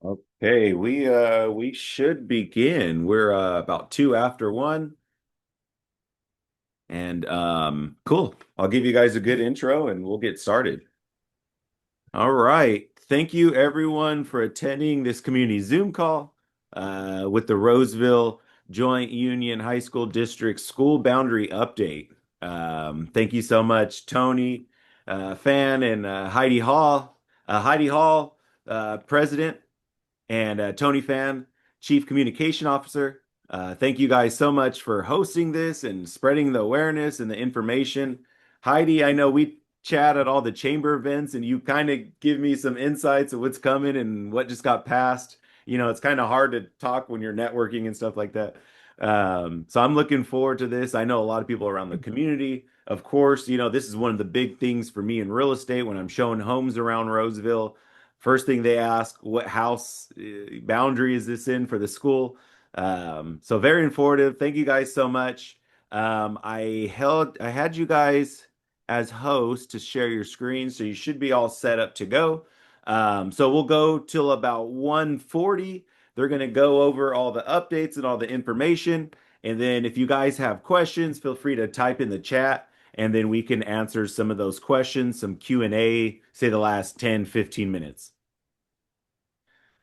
Okay, we should begin. We're about two after one, and cool. I'll give you guys a good intro, and we'll get started. All right. Thank you everyone for attending this community Zoom call with the Roseville Joint Union High School District School Boundary Update. Thank you so much, Tony, Phan, and Heidi Hall. Heidi Hall, President. And Tony Phan, Chief Communication Officer. Thank you guys so much for hosting this and spreading the awareness and the information. Heidi, I know we chat at all the chamber events and you kind of give me some insights of what's coming and what just got passed. It's kind of hard to talk when you're networking and stuff like that. So I'm looking forward to this. I know a lot of people around the community. Of course, this is one of the big things for me in real estate when I'm showing homes around Roseville. First thing they ask, what house boundary is this in for the school? So very informative. Thank you guys so much. I had you guys as hosts to share your screen, so you should be all set up to go. So we'll go till about 1:40. They're going to go over all the updates and all the information. And then if you guys have questions, feel free to type in the chat and then we can answer some of those questions, some Q&A, say the last 10, 15 minutes.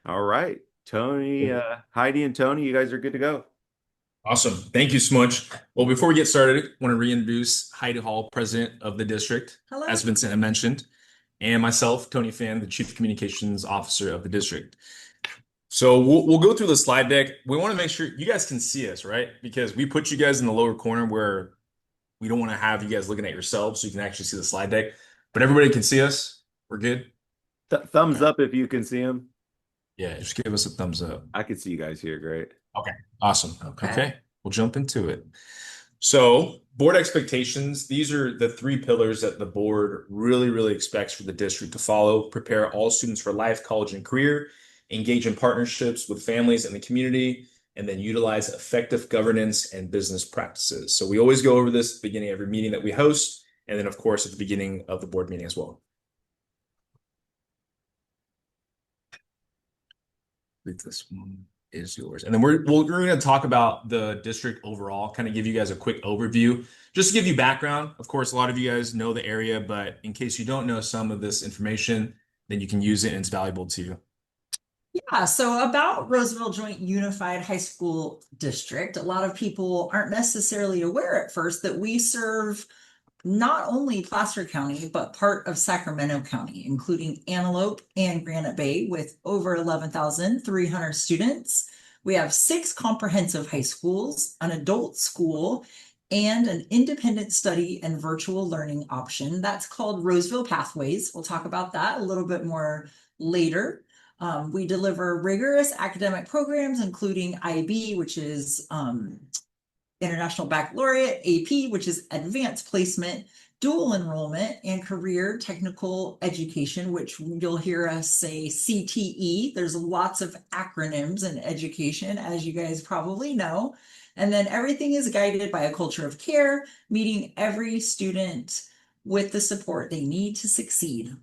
All right. Tony, Heidi and Tony, you guys are good to go. Awesome. Thank you so much. Well, before we get started, I want to reintroduce Heidi Hall, president of the district, Hello. as Vincent had mentioned, and myself, Tony Phan, the chief communications officer of the district. So we'll go through the slide deck. We want to make sure you guys can see us, right? Because we put you guys in the lower corner where we don't want to have you guys looking at yourselves so you can actually see the slide deck. But everybody can see us. We're good? Thumbs Okay. up if you can see them. Yeah, just give us a thumbs up. I can see you guys here. Great. Okay, awesome. Okay. Okay, we'll jump into it. So, board expectations, these are the three pillars that the board really expects for the district to follow: prepare all students for life, college, and career, engage in partnerships with families and the community, and then utilize effective governance and business practices. So we always go over this at the beginning of every meeting that we host, and then of course at the beginning of the board meeting as well. I think this one is yours. And then we're going to talk about the district overall, kind of give you guys a quick overview, just to give you background. Of course, a lot of you guys know the area, but in case you don't know some of this information, then you can use it and it's valuable to you. Yeah, so about Roseville Joint Unified High School District, a lot of people aren't necessarily aware at first that we serve not only Placer County, but part of Sacramento County, including Antelope and Granite Bay, with over 11,300 students. We have 6 comprehensive high schools, an adult school, and an independent study and virtual learning option. That's called Roseville Pathways. We'll talk about that a little bit more later. We deliver rigorous academic programs, including IB, which is International Baccalaureate, AP, which is Advanced Placement, Dual Enrollment, and Career Technical Education, which you'll hear us say CTE. There's lots of acronyms in education, as you guys probably know. And then everything is guided by a culture of care, meeting every student with the support they need to succeed.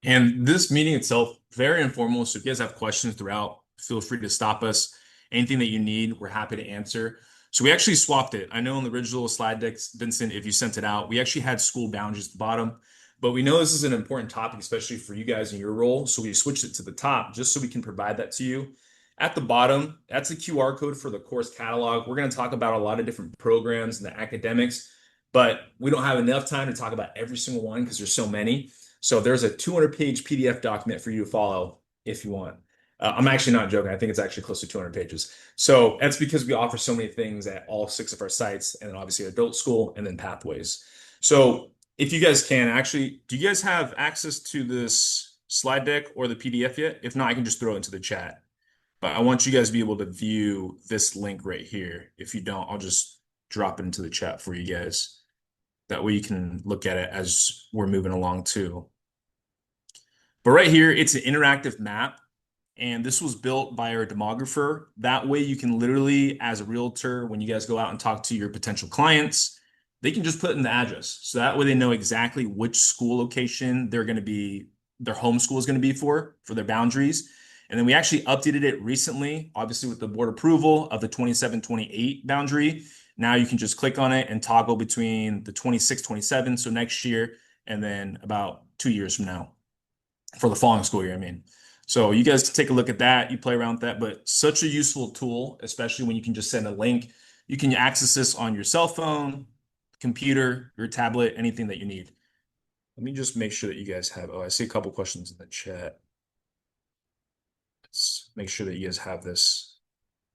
And this meeting itself, very informal. So if you guys have questions throughout, feel free to stop us. Anything that you need, we're happy to answer. So we actually swapped it. I know in the original slide decks, Vincent, if you sent it out, we actually had school boundaries at the bottom, but we know this is an important topic, especially for you guys in your role. So we switched it to the top just so we can provide that to you. At the bottom, that's a QR code for the course catalog. We're going to talk about a lot of different programs and the academics, but we don't have enough time to talk about every single one because there's so many. So there's a 200-page PDF document for you to follow if you want. I'm actually not joking. I think it's actually close to 200 pages. So that's because we offer so many things at all 6 of our sites, and then obviously adult school and then pathways. So if you guys can actually, do you guys have access to this slide deck or the PDF yet? If not, I can just throw it into the chat. But I want you guys to be able to view this link right here. If you don't, I'll just drop it into the chat for you guys. That way you can look at it as we're moving along too. But right here, it's an interactive map. And this was built by our demographer. That way you can literally, as a realtor, when you guys go out and talk to your potential clients, they can just put in the address. So that way they know exactly which school location they're going to be their home school is going to be for their boundaries. And then we actually updated it recently, obviously with the board approval of the 27-28 boundary. Now you can just click on it and toggle between the 26-27, so next year, and then about 2 years from now for the following school year, I mean. So you guys take a look at that, you play around with that, but such a useful tool, especially when you can just send a link. You can access this on your cell phone, computer, your tablet, anything that you need. Let me just make sure that you guys have, oh, I see a couple questions in the chat. Let's make sure that you guys have this.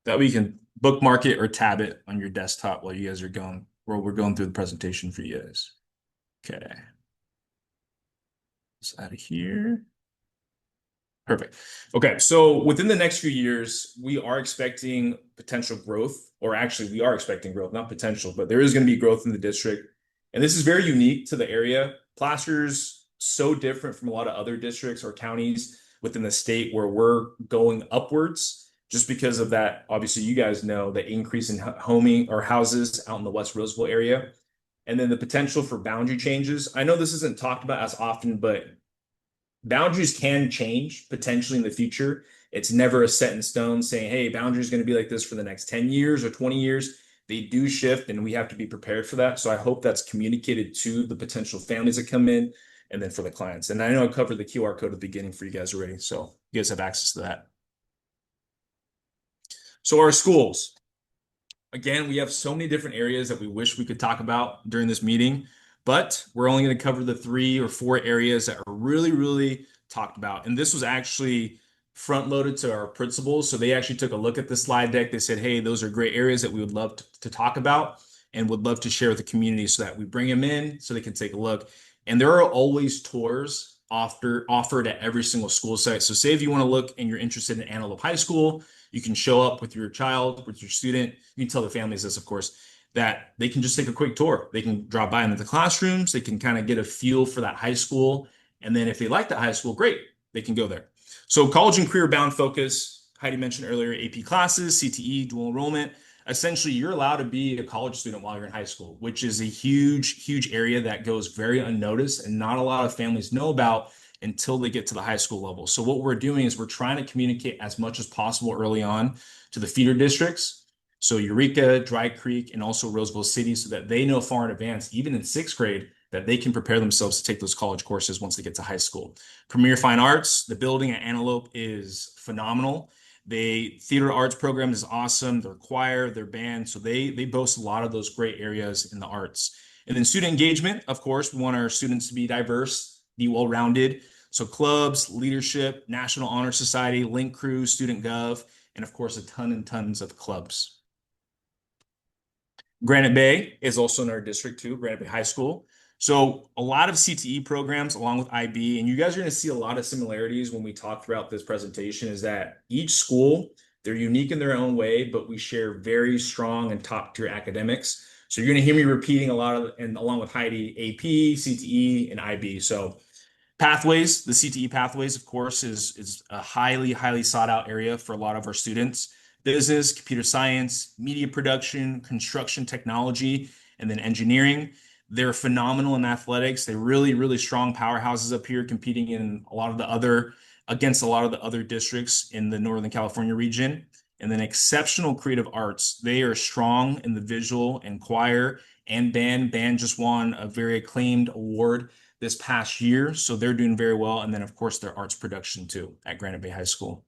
That way you can bookmark it or tab it on your desktop while you guys are going, while we're going through the presentation for you guys. Okay. Let's out of here. Perfect. Okay, so within the next few years, we are expecting potential growth, or actually we are expecting growth, not potential, but there is going to be growth in the district. And this is very unique to the area. Placer's so different from a lot of other districts or counties within the state where we're going upwards just because of that. Obviously, you guys know the increase in homing or houses out in the West Roseville area. And then the potential for boundary changes. I know this isn't talked about as often, but boundaries can change potentially in the future. It's never a set in stone saying, hey, boundaries are going to be like this for the next 10 years or 20 years. They do shift and we have to be prepared for that. So I hope that's communicated to the potential families that come in and then for the clients. And I know I covered the QR code at the beginning for you guys already. So you guys have access to that. So our schools. Again, we have so many different areas that we wish we could talk about during this meeting, but we're only going to cover the 3 or 4 areas that are really, really talked about. And this was actually front loaded to our principals. So they actually took a look at the slide deck. They said, hey, those are great areas that we would love to talk about and would love to share with the community so that we bring them in so they can take a look. And there are always tours offered at every single school site. So say if you want to look and you're interested in Antelope High School, you can show up with your child, with your student. You can tell the families this, of course, that they can just take a quick tour. They can drop by into the classrooms. They can kind of get a feel for that high school. And then if they like that high school, great, they can go there. So college and career bound focus, Heidi mentioned earlier, AP classes, CTE, dual enrollment. Essentially, you're allowed to be a college student while you're in high school, which is a huge, huge area that goes very unnoticed and not a lot of families know about until they get to the high school level. So what we're doing is we're trying to communicate as much as possible early on to the feeder districts. So Eureka, Dry Creek, and also Roseville City, so that they know far in advance, even in 6th grade, that they can prepare themselves to take those college courses once they get to high school. Premier Fine Arts, the building at Antelope is phenomenal. Theater arts program is awesome. Their choir, their band, so they boast a lot of those great areas in the arts. And then student engagement, of course, we want our students to be diverse, be well-rounded. So clubs, leadership, National Honor Society, Link Crew, Student Gov, and of course, a ton and tons of clubs. Granite Bay is also in our district too, Granite Bay High School. So a lot of CTE programs along with IB, and you guys are going to see a lot of similarities when we talk throughout this presentation, is that each school, they're unique in their own way, but we share very strong and top tier academics. So you're going to hear me repeating a lot of, and along with Heidi, AP, CTE, and IB. So pathways, the CTE pathways, of course, is a highly, highly sought out area for a lot of our students. Business, computer science, media production, construction technology, and then engineering. They're phenomenal in athletics. They're really, really strong powerhouses up here competing in against a lot of the other districts in the Northern California region. And then exceptional creative arts. They are strong in the visual and choir and band. Band just won a very acclaimed award this past year, so they're doing very well. And then, of course, their arts production too at Granite Bay High School.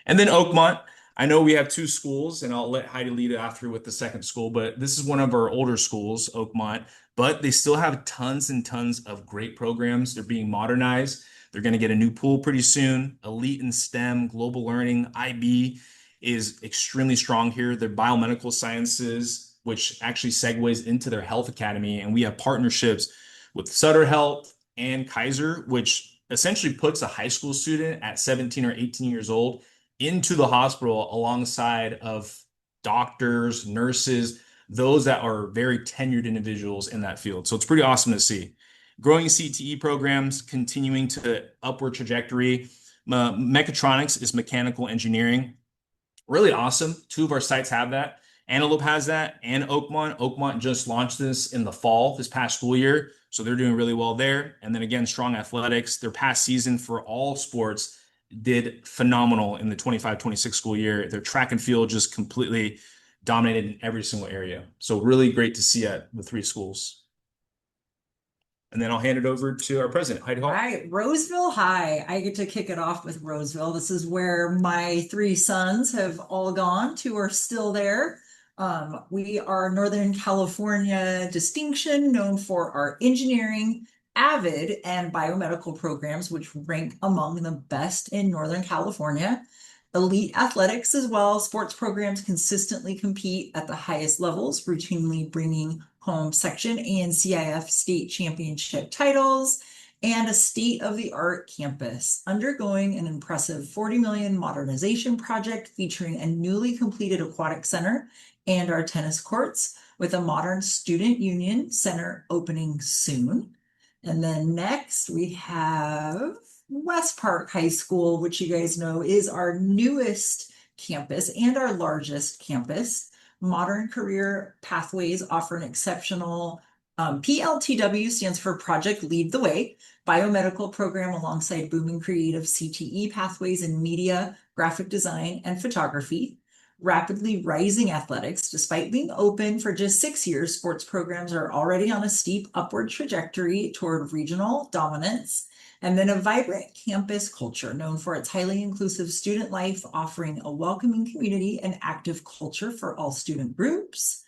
And then Oakmont. I know we have 2 schools, and I'll let Heidi lead after with the second school, but this is one of our older schools, Oakmont, but they still have tons and tons of great programs. They're being modernized. They're going to get a new pool pretty soon. Elite in STEM, global learning, IB is extremely strong here. Their biomedical sciences, which actually segues into their health academy, and we have partnerships with Sutter Health and Kaiser, which essentially puts a high school student at 17 or 18 years old into the hospital alongside of doctors, nurses, those that are very tenured individuals in that field. So it's pretty awesome to see. Growing CTE programs, continuing to upward trajectory. Mechatronics is mechanical engineering. Really awesome. 2 of our sites have that. Antelope has that, and Oakmont. Oakmont just launched this in the fall, this past school year. So they're doing really well there. And then again, strong athletics. Their past season for all sports did phenomenal in the 25-26 school year. Their track and field just completely dominated in every single area. So really great to see at the three schools. And then I'll hand it over to our president, Heidi All Hall. right, Roseville High. I get to kick it off with Roseville. This is where my three sons have all gone. Two are still there. We are Northern California distinction, known for our engineering, avid, and biomedical programs, which rank among the best in Northern California. Elite athletics as well. Sports programs consistently compete at the highest levels, routinely bringing home section and CIF state championship titles, and a state-of-the-art campus undergoing an impressive 40 million modernization project featuring a newly completed aquatic center and our tennis courts with a modern student union center opening soon. And then next we have West Park High School, which you guys know is our newest campus and our largest campus. Modern career pathways offer an exceptional PLTW stands for Project Lead the Way, biomedical program alongside booming creative CTE pathways in media, graphic design, and photography. Rapidly rising athletics, despite being open for just 6 years, sports programs are already on a steep upward trajectory toward regional dominance. And then a vibrant campus culture known for its highly inclusive student life, offering a welcoming community and active culture for all student groups.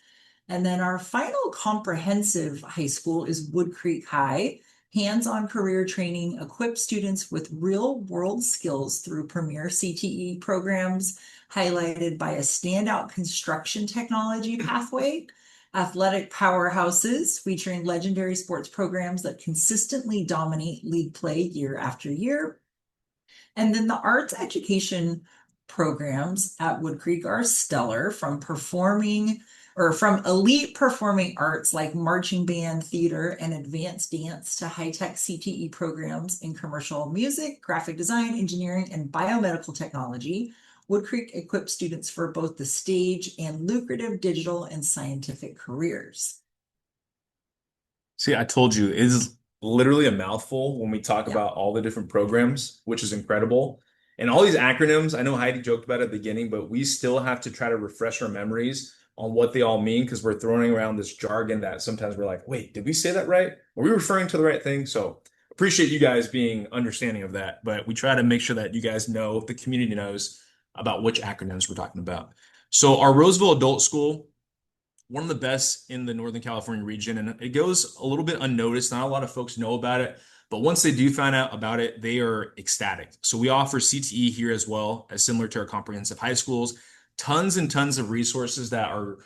And then our final comprehensive high school is Wood Creek High. Hands-on career training equips students with real-world skills through premier CTE programs, highlighted by a standout construction technology pathway, athletic powerhouses featuring legendary sports programs that consistently dominate league play year after year. And then the arts education programs at Wood Creek are stellar, from elite performing arts like marching band, theater, and advanced dance to high-tech CTE programs in commercial music, graphic design, engineering, and biomedical technology. Wood Creek equips students for both the stage and lucrative digital and scientific careers. See, I told you, it is literally a mouthful when we talk about all the different programs, which is incredible. And all these acronyms, I know Heidi joked about it at the beginning, but we still have to try to refresh our memories on what they all mean because we're throwing around this jargon that sometimes we're like, wait, did we say that right? Are we referring to the right thing? So appreciate you guys being understanding of that, but we try to make sure that you guys know, the community knows about which acronyms we're talking about. So our Roseville Adult School, one of the best in the Northern California region, and it goes a little bit unnoticed. Not a lot of folks know about it, but once they do find out about it, they are ecstatic. So we offer CTE here as well, as similar to our comprehensive high schools. Tons and tons of resources that are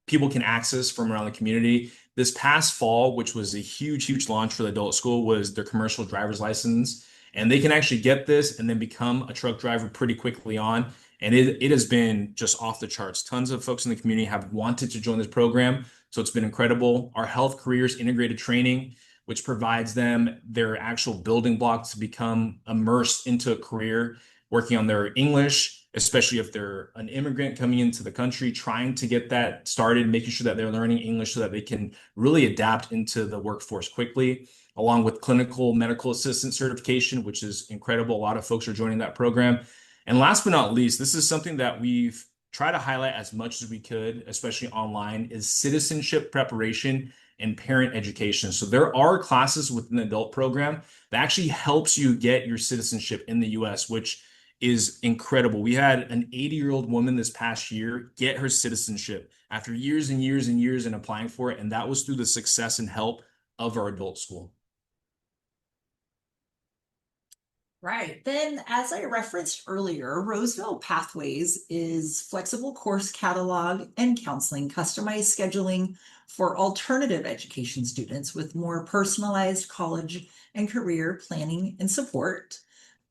people can access from around the community. This past fall, which was a huge, huge launch for the adult school, was their commercial driver's license. And they can actually get this and then become a truck driver pretty quickly on. And it has been just off the charts. Tons of folks in the community have wanted to join this program. So it's been incredible. Our health careers integrated training, which provides them their actual building blocks to become immersed into a career, working on their English, especially if they're an immigrant coming into the country, trying to get that started, making sure that they're learning English so that they can really adapt into the workforce quickly, along with clinical medical assistant certification, which is incredible. A lot of folks are joining that program. And last but not least, this is something that we've tried to highlight as much as we could, especially online, is citizenship preparation and parent education. So there are classes within the adult program that actually helps you get your citizenship in the US, which is incredible. We had an 80-year-old woman this past year get her citizenship after years and years and years in applying for it. And that was through the success and help of our adult school. Right. Then, as I referenced earlier, Roseville Pathways is flexible course catalog and counseling, customized scheduling for alternative education students with more personalized college and career planning and support.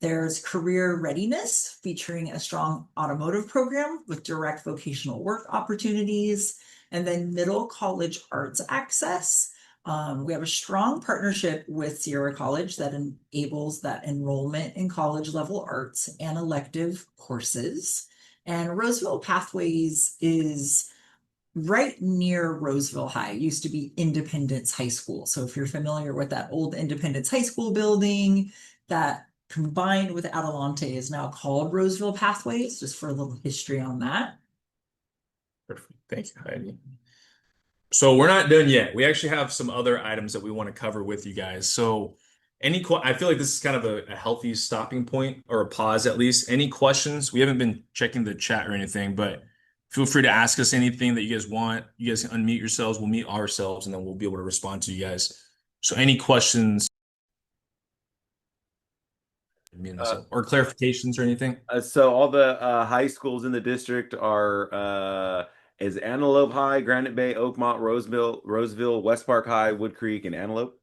There's career readiness, featuring a strong automotive program with direct vocational work opportunities, and then middle college arts access. We have a strong partnership with Sierra College that enables that enrollment in college level arts and elective courses. And Roseville Pathways is right near Roseville High. It used to be Independence High School. So if you're familiar with that old Independence High School building, that combined with Adelante is now called Roseville Pathways, just for a little history on that. Perfect. Thank you, Heidi. So we're not done yet. We actually have some other items that we want to cover with you guys. So I feel like this is kind of a healthy stopping point or a pause at least. Any questions? We haven't been checking the chat or anything, but feel free to ask us anything that you guys want. You guys can unmute yourselves. We'll mute ourselves and then we'll be able to respond to you guys. So any questions or clarifications or anything? So all the high schools in the district are is Antelope High, Granite Bay, Oakmont, Roseville, West Park High, Wood Creek, and Antelope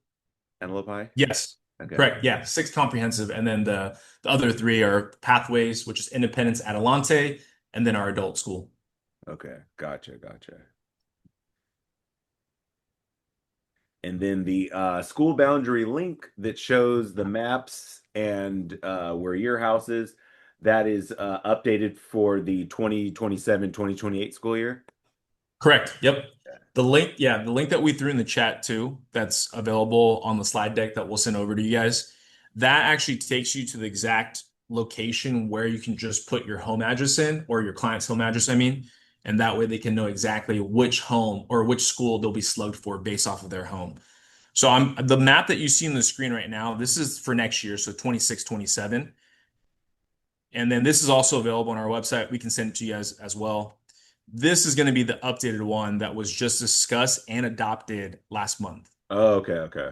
High. Yes. Okay. Correct. Yeah. 6 comprehensive. And then the other 3 are Pathways, which is Independence, Adelante, and then our adult school. Okay. Gotcha. And then the school boundary link that shows the maps and where your house is, that is updated for the 2027-2028 school year. Correct. Yep. The link that we threw in the chat too, that's available on the slide deck that we'll send over to you guys. That actually takes you to the exact location where you can just put your home address in, or your client's home address, I mean, and that way they can know exactly which home or which school they'll be slugged for based off of their home. So the map that you see on the screen right now, this is for next year, so 26, 27. And then this is also available on our website. We can send it to you guys as well. This is going to be the updated one that was just discussed and adopted last month. Oh, okay.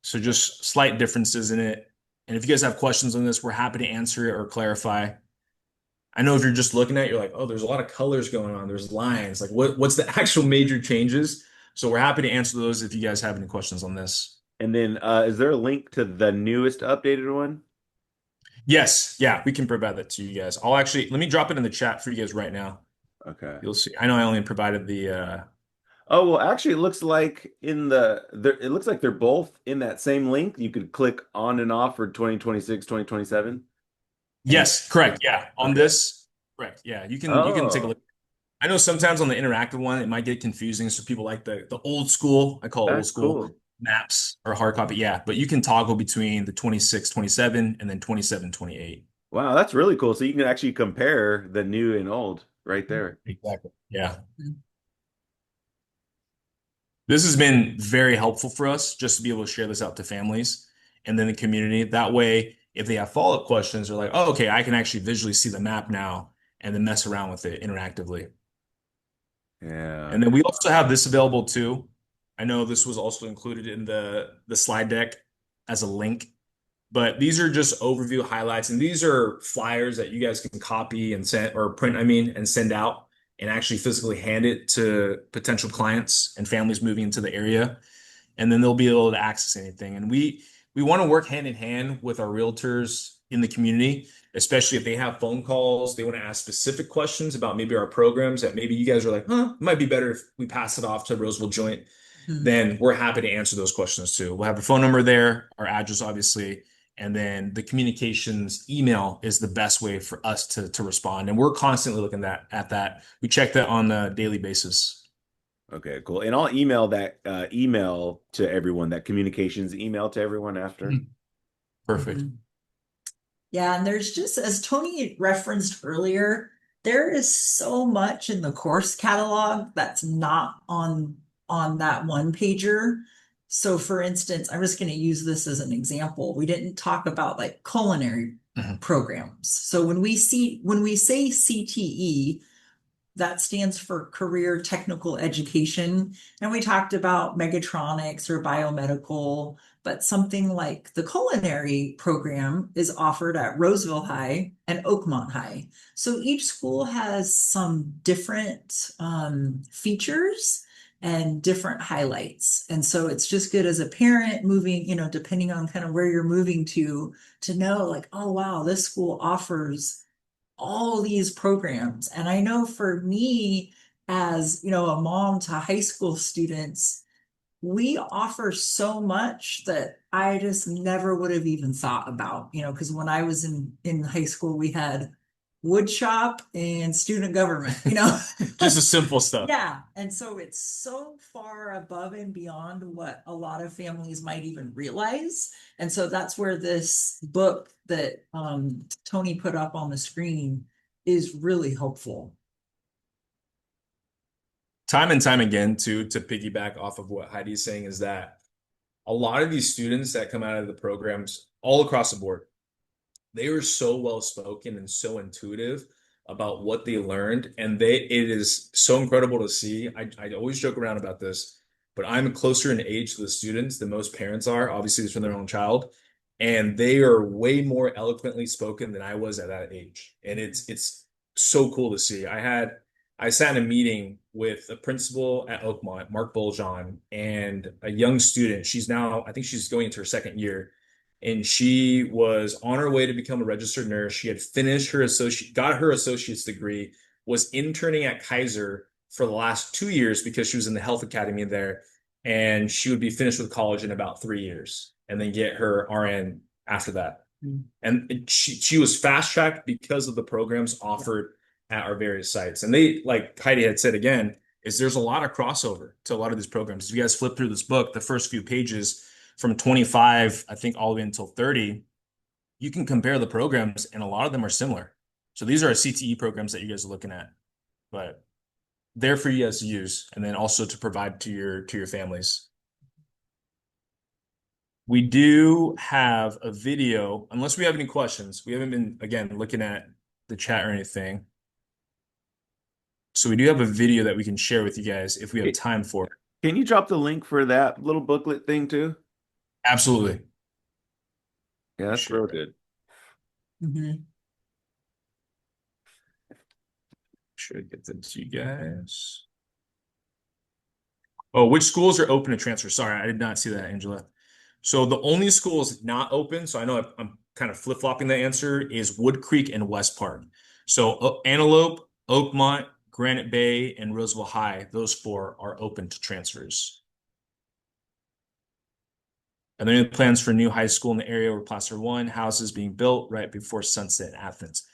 So just slight differences in it. And if you guys have questions on this, we're happy to answer it or clarify. I know if you're just looking at it, you're like, oh, there's a lot of colors going on. There's lines. Like what's the actual major changes? So we're happy to answer those if you guys have any questions on this. And then is there a link to the newest updated one? Yes. Yeah, we can provide that to you guys. Let me drop it in the chat for you guys right now. Okay. You'll see. I know I only provided the Oh, well, actually, it looks like it looks like they're both in that same link. You could click on and off for 2026, 2027. Yes, correct. Yeah. On Okay. this, correct. Yeah, you can take a Oh, look. I know sometimes on the interactive one, it might get confusing. So people like the old school, I call it old that's school cool. maps or hard copy. Yeah, but you can toggle between the 26, 27, and then 27, 28. Wow, that's really cool. So you can actually compare the new and old right there. Exactly. Yeah. This has been very helpful for us just to be able to share this out to families and then the community. That way, if they have follow-up questions, they're like, oh, okay, I can actually visually see the map now and then mess around with it interactively. Yeah. And then we also have this available too. I know this was also included in the slide deck as a link, but these are just overview highlights. And these are flyers that you guys can copy and send or print, and send out and actually physically hand it to potential clients and families moving into the area. And then they'll be able to access anything. And we want to work hand in hand with our realtors in the community, especially if they have phone calls, they want to ask specific questions about maybe our programs that maybe you guys are like, it might be better if we pass it off to Roseville Joint. Then we're happy to answer those questions too. We'll have a phone number there, our address, obviously, and then the communications email is the best way for us to respond. And we're constantly looking at that. We check that on a daily basis. Okay, cool. And I'll email that email to everyone, that communications email to everyone after. Perfect. Yeah, and there's just, as Tony referenced earlier, there is so much in the course catalog that's not on that one pager. So for instance, I'm just going to use this as an example. We didn't talk about like culinary programs. So when we say CTE, that stands for Career Technical Education. And we talked about mechatronics or biomedical, but something like the culinary program is offered at Roseville High and Oakmont High. So each school has some different features and different highlights. And so it's just good as a parent moving, depending on kind of where you're moving to know like, oh, wow, this school offers all these programs. And I know for me, as a mom to high school students, we offer so much that I just never would have even thought about, because when I was in high school, we had wood shop and student government, you know? Just the simple stuff. Yeah, and so it's so far above and beyond what a lot of families might even realize. And so that's where this book that Tony put up on the screen is really helpful. Time and time again, to piggyback off of what Heidi's saying, is that a lot of these students that come out of the programs all across the board, they were so well spoken and so intuitive about what they learned, and it is so incredible to see. I always joke around about this, but I'm closer in age to the students than most parents are. Obviously, it's from their own child, and they are way more eloquently spoken than I was at that age, and it's so cool to see. I sat in a meeting with a principal at Oakmont, Mark Boljon, and a young student. She's now, I think she's going into her second year, and she was on her way to become a registered nurse. She had finished her got her associate's degree, was interning at Kaiser for the last 2 years because she was in the health academy there, and she would be finished with college in about 3 years, and then get her RN after that. And she was fast tracked because of the programs offered at our various sites. And they, like Heidi had said again, is there's a lot of crossover to a lot of these programs. If you guys flip through this book, the first few pages from 25, I think, all the way until 30, you can compare the programs, and a lot of them are similar. So these are our CTE programs that you guys are looking at, but they're for you guys to use, and then also to provide to your families. We do have a video, unless we have any questions. We haven't been, again, looking at the chat or anything. So we do have a video that we can share with you guys if we have time for it. Can you drop the link for that little booklet thing too? Absolutely. Yeah, that's real good. Should get them to you guys. Oh, which schools are open to transfer? Sorry, I did not see that, Angela. So the only schools not open, so I know I'm kind of flip-flopping the answer, is Wood Creek and West Park. So Antelope, Oakmont, Granite Bay, and Roseville High, those four are open to transfers. And there are plans for a new high school in the area where Placer 1 houses being built right before Sunset in Athens.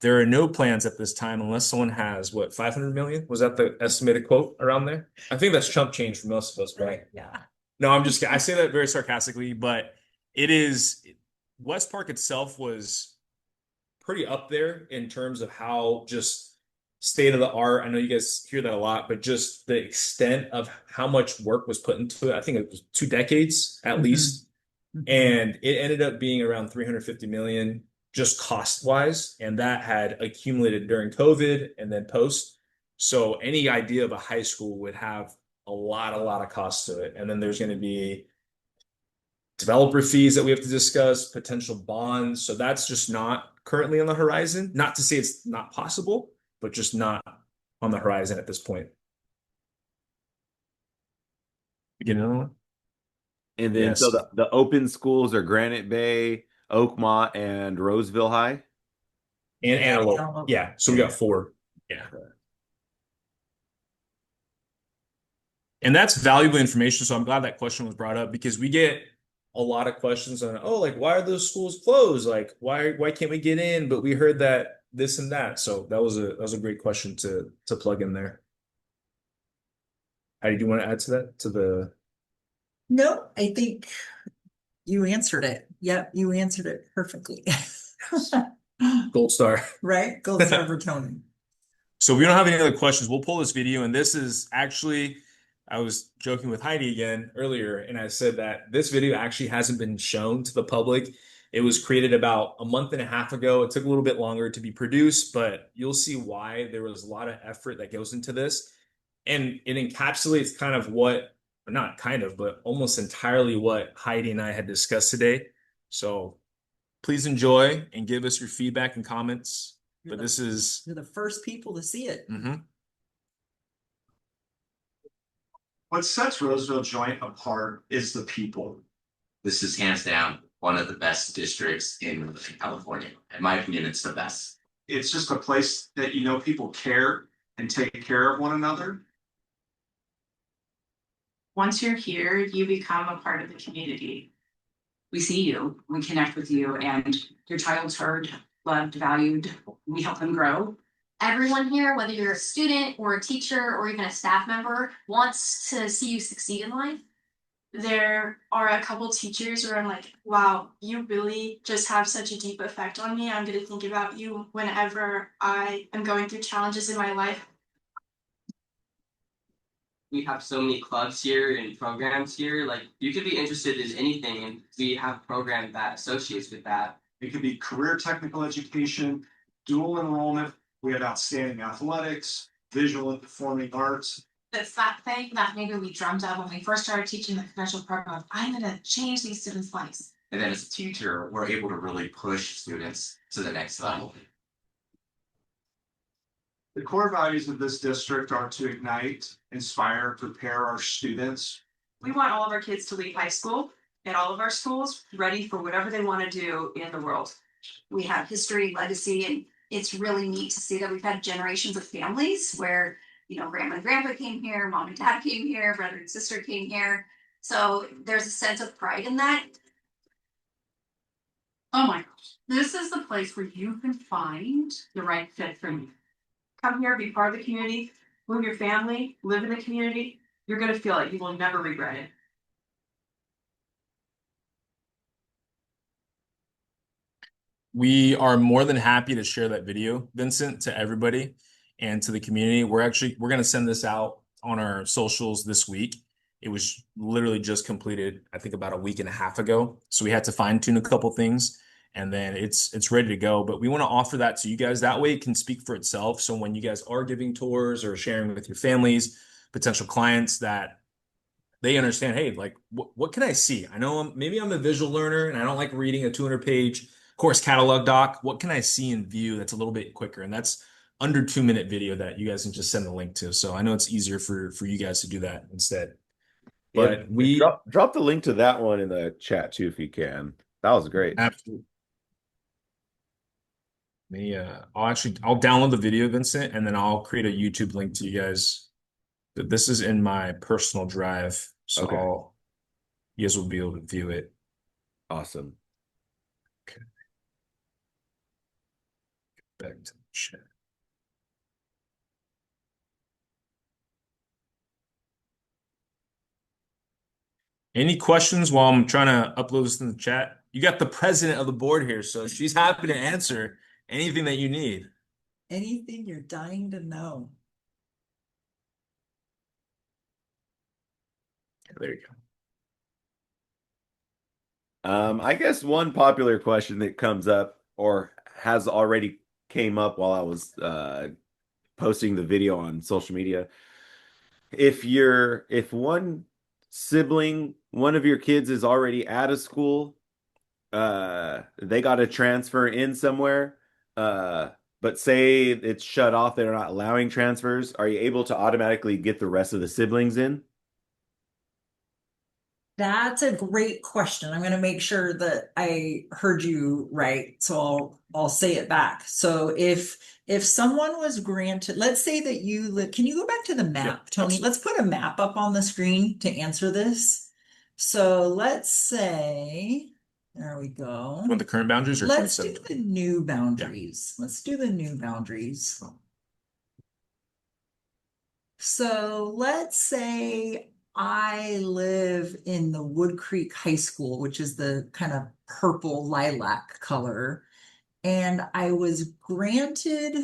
There are no plans at this time unless someone has, what, 500 million? Was that the estimated quote around there? I think that's chump change for most of us, right? Yeah. No, I'm just kidding. I say that very sarcastically, but it is, West Park itself was pretty up there in terms of how just state of the art. I know you guys hear that a lot, but just the extent of how much work was put into it. I think it was 2 decades at least. And it ended up being around 350 million just cost wise. And that had accumulated during COVID and then post. So any idea of a high school would have a lot of costs to it. And then there's going to be developer fees that we have to discuss, potential bonds. So that's just not currently on the horizon. Not to say it's not possible, but just not on the horizon at this point. You get another one? And then Yes. so the open schools are Granite Bay, Oakmont, and Roseville High. And Antelope. Yeah. So we got 4. Yeah. And that's valuable information. So I'm glad that question was brought up, because we get a lot of questions on, oh, like, why are those schools closed? Like, why can't we get in? But we heard that this and that. So that was a great question to plug in there. Heidi, do you want to add to that? To the No, I think you answered it. Yep, you answered it perfectly. gold star. Right? Gold star for Tony. So if we don't have any other questions, we'll pull this video. And this is actually, I was joking with Heidi again earlier, and I said that this video actually hasn't been shown to the public. It was created about a month and a half ago. It took a little bit longer to be produced, but you'll see why there was a lot of effort that goes into this. And it encapsulates kind of what, or not kind of, but almost entirely what Heidi and I had discussed today. So please enjoy and give us your feedback and comments. You're the first people to see it. What sets Roseville Joint apart is the people. This is hands down one of the best districts in California. In my opinion, it's the best. It's just a place that people care and take care of one another. Once you're here, you become a part of the community. We see you, we connect with you, and your child's heard, loved, valued. We help them grow. Everyone here, whether you're a student or a teacher or even a staff member, wants to see you succeed in life. There are a couple teachers where I'm like, wow, you really just have such a deep effect on me. I'm going to think about you whenever I am going through challenges in my life. We have so many clubs here and programs here. Like, you could be interested in anything, and we have programs that associates with that. It could be career technical education, dual enrollment. We have outstanding athletics, visual and performing arts. It's that thing that maybe we drummed up when we first started teaching the credential program. I'm going to change these students' lives. And then as a teacher, we're able to really push students to the next level. The core values of this district are to ignite, inspire, prepare our students. We want all of our kids to leave high school at all of our schools ready for whatever they want to do in the world. We have history, legacy, and it's really neat to see that we've had generations of families where, you know, grandma and grandpa came here, mom and dad came here, brother and sister came here. So there's a sense of pride in that. Oh my gosh, this is the place where you can find the right fit for you. Come here, be part of the community, move your family, live in the community. You're going to feel it. You will never regret it. We are more than happy to share that video, Vincent, to everybody and to the community. We're going to send this out on our socials this week. It was literally just completed, I think, about a week and a half ago. So we had to fine tune a couple things, and then it's ready to go. But we want to offer that to you guys. That way it can speak for itself. So when you guys are giving tours or sharing with your families, potential clients, that they understand, hey, like, what can I see? I know maybe I'm a visual learner and I don't like reading a 200-page course catalog doc. What can I see and view that's a little bit quicker? And that's under 2-minute video that you guys can just send the link to. So I know it's easier for you guys to do that instead. But Yeah, we drop the link to that one in the chat too, if you can. That was great. Absolutely. I'll download the video, Vincent, and then I'll create a YouTube link to you guys. But this is in my personal drive, so Okay. you guys will be able to view it. Awesome. Okay. Back to the chat. Any questions while I'm trying to upload this in the chat? You got the president of the board here, so she's happy to answer anything that you need. Anything you're dying to know. There you go. I guess one popular question that comes up or has already came up while I was posting the video on social media. If one sibling, one of your kids is already at a school, they got to transfer in somewhere, but say it's shut off, they're not allowing transfers, are you able to automatically get the rest of the siblings in? That's a great question. I'm going to make sure that I heard you right. So I'll say it back. So if someone was granted, let's say that you live, can you go back to the map, Tony? Let's put a map up on the screen to answer this. So let's say, there we go. You want the current boundaries or Let's do the new boundaries. Yeah. Let's do the new boundaries. So let's say I live in the Wood Creek High School, which is the kind of purple lilac color. And I was granted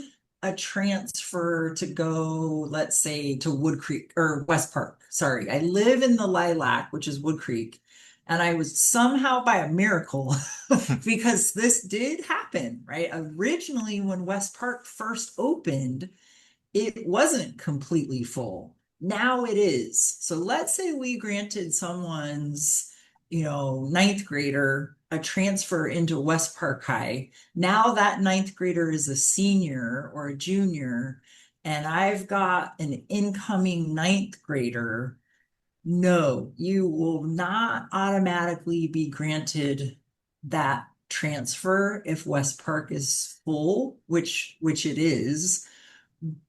a transfer to go, let's say, to Wood Creek or West Park. Sorry, I live in the lilac, which is Wood Creek. And I was somehow by a miracle, because this did happen, right? Originally, when West Park first opened, it wasn't completely full. Now it is. So let's say we granted someone's, ninth grader a transfer into West Park High. Now that ninth grader is a senior or a junior, and I've got an incoming ninth grader. No, you will not automatically be granted that transfer if West Park is full, which it is.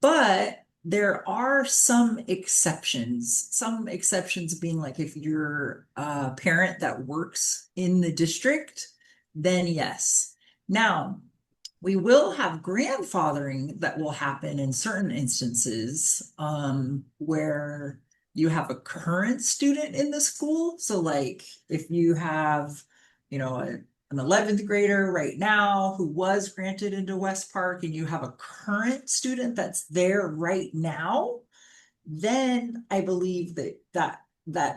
But there are some exceptions being like if you're a parent that works in the district, then yes. Now, We will have grandfathering that will happen in certain instances, where you have a current student in the school. So like if you have, an 11th grader right now who was granted into West Park and you have a current student that's there right now, then I believe that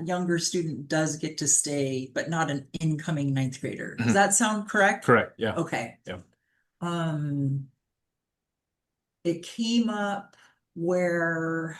younger student does get to stay, but not an incoming ninth grader. Does that sound correct? Correct. Yeah. Okay. Yeah. Um, it came up where,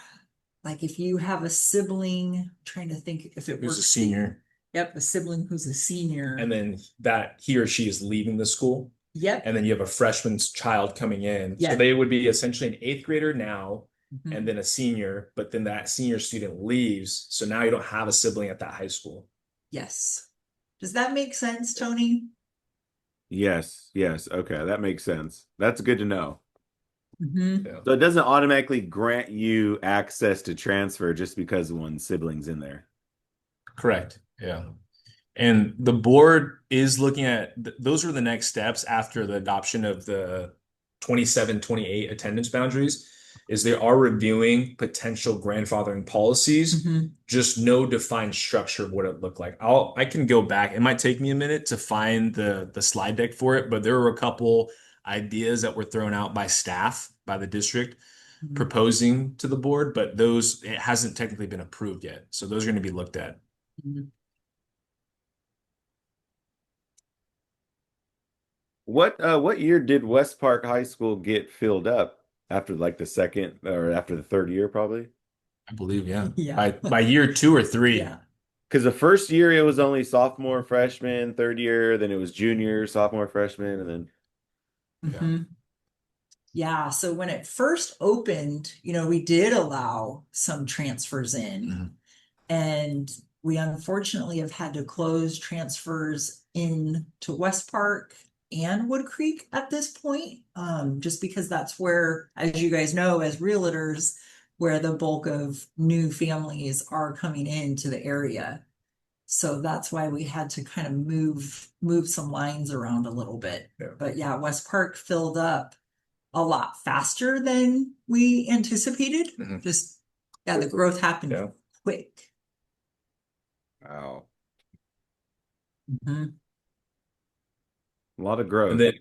like, if you have a sibling, trying to think if it Who's a works. senior, Yep, a sibling who's a senior. and then that he or she is leaving the school, Yep. and then you have a freshman's child coming in. So Yeah. they would be essentially an eighth grader now, Mhm. and then a senior, but then that senior student leaves. So now you don't have a sibling at that high school. Yes. Does that make sense, Tony? Yes, yes. Okay, that makes sense. That's good to know. Mhm. Yeah. So it doesn't automatically grant you access to transfer just because one sibling's in there. Correct. Yeah. And the board is looking at those are the next steps after the adoption of the 27-28 attendance boundaries, is they are reviewing potential grandfathering policies, Mhm. just no defined structure of what it looked like. I can go back. It might take me a minute to find the slide deck for it, but there were a couple ideas that were thrown out by staff, by the district, Mhm. proposing to the board, but those, it hasn't technically been approved yet. So those are going to be looked at. Mhm. What year did West Park High School get filled up? After like the second or after the third year, probably? I believe, yeah. Yeah. By year 2 or 3. Yeah. Because the first year it was only sophomore, freshman, third year, then it was junior, sophomore, freshman, and then Mhm. Yeah, so when it first opened, we did allow some transfers in. Mhm. And we unfortunately have had to close transfers in to West Park and Wood Creek at this point. Just because that's where, as you guys know, as realtors, where the bulk of new families are coming into the area. So that's why we had to kind of move some lines around a little bit. Yeah. But yeah, West Park filled up a lot faster than we anticipated. Mhm. Just, yeah, the growth happened Yeah. quick. wow, Mhm. a lot of growth. And then,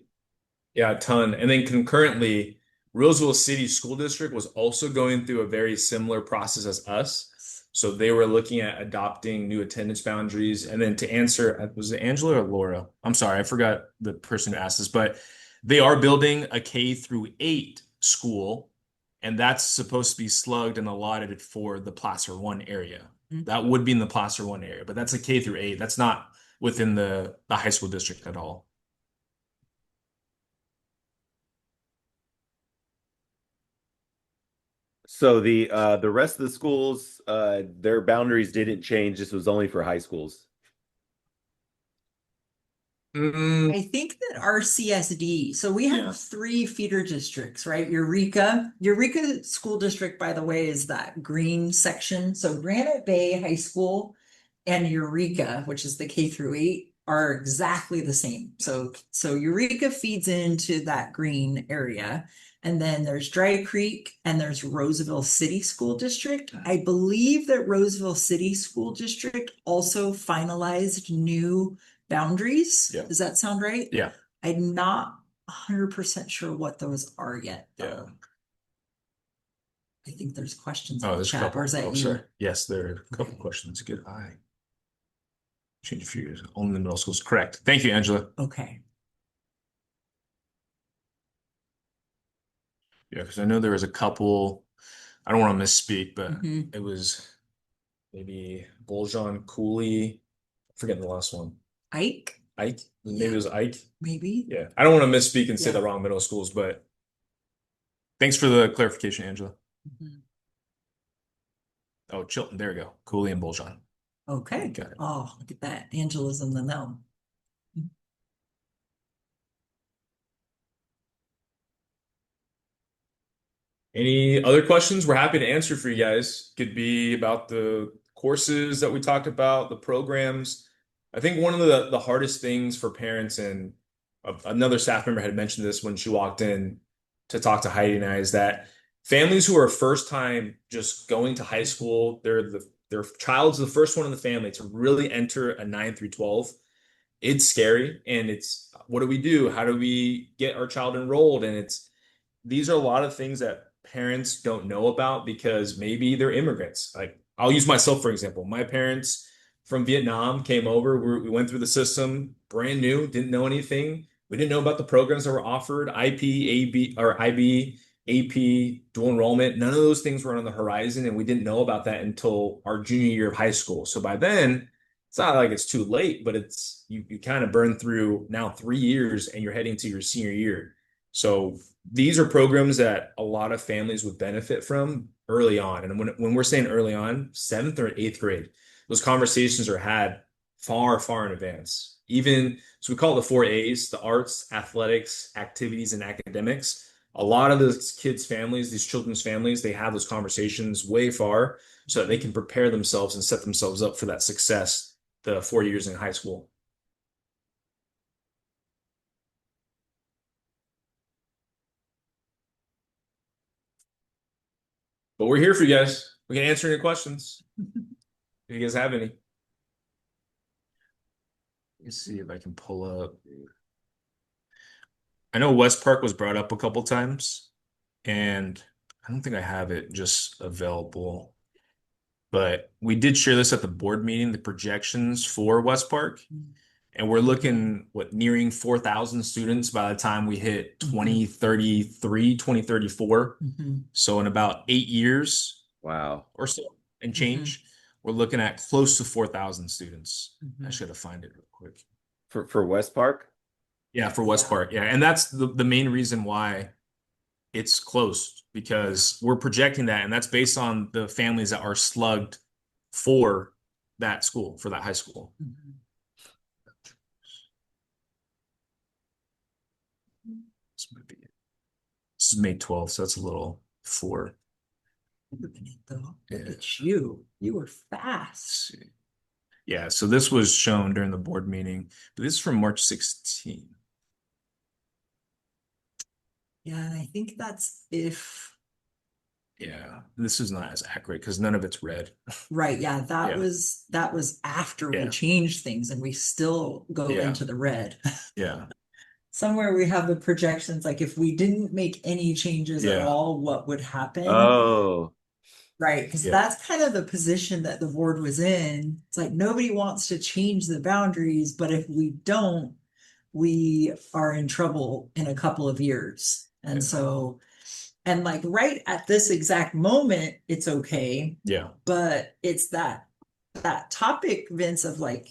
yeah, a ton. And then concurrently, Roseville City School District was also going through a very similar process as us. So they were looking at adopting new attendance boundaries. And then to answer, was it Angela or Laura? I'm sorry, I forgot the person who asked this, but they are building a K-8 school, and that's supposed to be slugged and allotted for the Placer 1 area. Mhm. That would be in the Placer 1 area, but that's a K-8. That's not within the high school district at all. So the rest of the schools, their boundaries didn't change. This was only for high schools. I think that RCSD, so we have Yeah. 3 feeder districts, right? Eureka School District, by the way, is that green section. So Granite Bay High School and Eureka, which is the K-8, are exactly the same. So Eureka feeds into that green area. And then there's Dry Creek and there's Roseville City School District. I believe that Roseville City School District also finalized new boundaries. Yeah. Does that sound right? Yeah. I'm not 100% sure what those are yet, Yeah. though. I think there's questions Oh, in the there's a chat, couple. or is that Oh, you? sorry. Yes, there are a couple questions. Good eye. Change figures only the middle schools. Correct. Thank you, Angela. Okay. Yeah, because I know there was a couple. I don't want to misspeak, but Mhm. it was maybe Boljon, Cooley. I'm forgetting the last one. Ike, Ike. Maybe Yeah. it was Ike. maybe? Yeah. I don't want to misspeak and say Yeah. the wrong middle schools, but thanks for the clarification, Angela. Mhm. Oh, Chilton. There we go. Cooley and Boljon. Okay. Got it. Oh, look at that. Angela's in the know. Any other questions? We're happy to answer for you guys. Could be about the courses that we talked about, the programs. I think one of the hardest things for parents, and another staff member had mentioned this when she walked in to talk to Heidi and I, is that families who are first time just going to high school, their child's the first one in the family to really enter a 9 through 12. It's scary, and it's what do we do? How do we get our child enrolled? And these are a lot of things that parents don't know about because maybe they're immigrants. Like I'll use myself for example. My parents from Vietnam came over. We went through the system, brand new, didn't know anything. We didn't know about the programs that were offered, IP, AB, or IB, AP, dual enrollment. None of those things were on the horizon, and we didn't know about that until our junior year of high school. So by then, it's not like it's too late, but it's you kind of burn through now 3 years and you're heading to your senior year. So these are programs that a lot of families would benefit from early on. And when we're saying early on, seventh or eighth grade, those conversations are had far, far in advance. Even so, we call it the 4 A's: the arts, athletics, activities, and academics. A lot of those kids' families, these children's families, they have those conversations way far so that they can prepare themselves and set themselves up for that success the 4 years in high school. But we're here for you guys. We can answer any questions if you guys have any. Let's see if I can pull up. I know West Park was brought up a couple times, and I don't think I have it just available. But we did share this at the board meeting, the projections for West Park. And we're looking, nearing 4,000 students by the time we hit 2033, 2034. So in about 8 years. Wow. Or so and change, we're looking at close to 4,000 students. I should have find it real quick. For West Park? Yeah, for West Park. Yeah. And that's the main reason why it's close, because we're projecting that, and that's based on the families that are slugged for that school, for that high school. This is May 12th, so that's a little for. Look at you. You were fast. Yeah, so this was shown during the board meeting, but this is from March 16. Yeah, and I think that's if. Yeah, this is not as accurate because none of it's red. Right, yeah, that was after we changed things, and we still go into the red. Yeah. Somewhere we have the projections, like if we didn't make any changes at all, what would happen? Oh. Right, because that's kind of the position that the board was in. It's like nobody wants to change the boundaries, but if we don't, we are in trouble in a couple of years. And so, and like right at this exact moment, it's okay. Yeah. But it's that topic, Vince, of like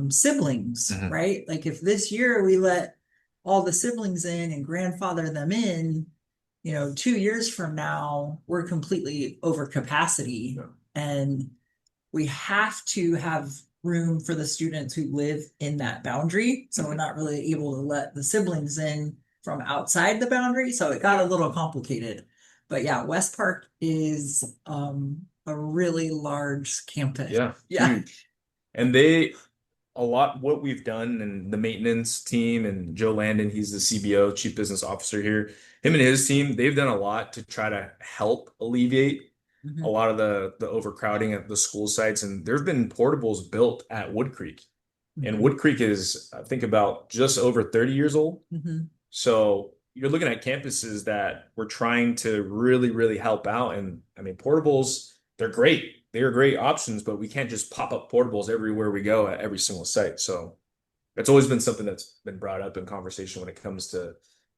siblings, right? Like if this year we let all the siblings in and grandfather them in, 2 years from now, we're completely over capacity. And we have to have room for the students who live in that boundary. So we're not really able to let the siblings in from outside the boundary. So it got a little complicated. But yeah, West Park is a really large campus. Yeah. Huge. And what we've done, and the maintenance team and Joe Landon, he's the CBO, Chief Business Officer here. Him and his team, they've done a lot to try to help alleviate a lot of the overcrowding at the school sites. And there have been portables built at Wood Creek. And Wood Creek is, I think, about just over 30 years old. So you're looking at campuses that we're trying to really, really help out. And I mean, portables, they're great. They're great options, but we can't just pop up portables everywhere we go at every single site. So it's always been something that's been brought up in conversation when it comes to